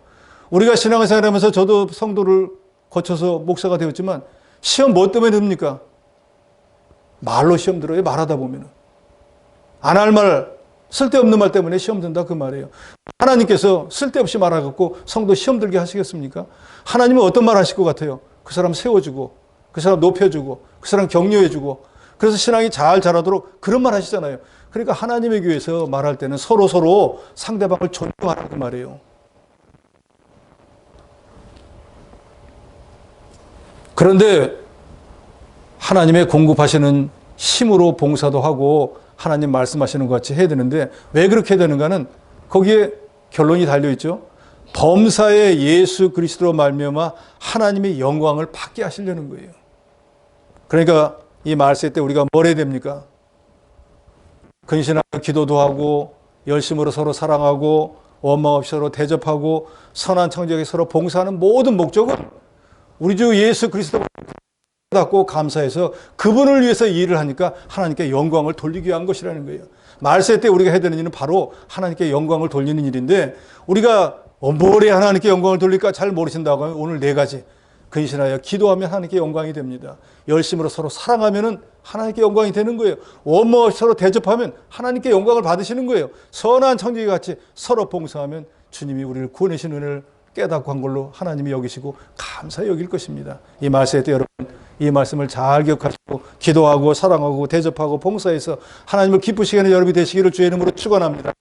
우리가 신앙생활 하면서 저도 성도를 거쳐서 목사가 되었지만 시험 뭐 때문에 듭니까? 말로 시험 들어요. 말하다 보면. 안 할 말, 쓸데없는 말 때문에 시험 든다 그 말이에요. 하나님께서 쓸데없이 말하고 성도 시험 들게 하시겠습니까? 하나님은 어떤 말 하실 것 같아요? 그 사람 세워주고 그 사람 높여주고 그 사람 격려해주고 그래서 신앙이 잘 자라도록 그런 말 하시잖아요. 그러니까 하나님의 교회에서 말할 때는 서로 상대방을 존중하라는 그 말이에요. 그런데 하나님의 공급하시는 힘으로 봉사도 하고 하나님 말씀하시는 것 같이 해야 되는데 왜 그렇게 되는가는 거기에 결론이 달려있죠. 범사에 예수 그리스도로 말미암아 하나님의 영광을 받게 하시려는 거예요. 그러니까 이 말세 때 우리가 뭘 해야 됩니까? 근신하고 기도도 하고 열심으로 서로 사랑하고 원망 없이 서로 대접하고 선한 청지에게 서로 봉사하는 모든 목적은 우리 주 예수 그리스도 받고 감사해서 그분을 위해서 일을 하니까 하나님께 영광을 돌리기 위한 것이라는 거예요. 말세 때 우리가 해야 되는 일은 바로 하나님께 영광을 돌리는 일인데 우리가 뭘 해야 하나님께 영광을 돌릴까 잘 모르신다고 하면 오늘 4가지. 근신하여 기도하면 하나님께 영광이 됩니다. 열심으로 서로 사랑하면 하나님께 영광이 되는 거예요. 원망 없이 서로 대접하면 하나님께 영광을 받으시는 거예요. 선한 청지기 같이 서로 봉사하면 주님이 우리를 구원하신 은혜를 깨닫고 한 걸로 하나님이 여기시고 감사히 여길 것입니다. 이 말세 때 여러분 이 말씀을 잘 기억하시고 기도하고 사랑하고 대접하고 봉사해서 하나님을 기쁘시게 하는 여러분이 되시기를 주의 이름으로 축원합니다.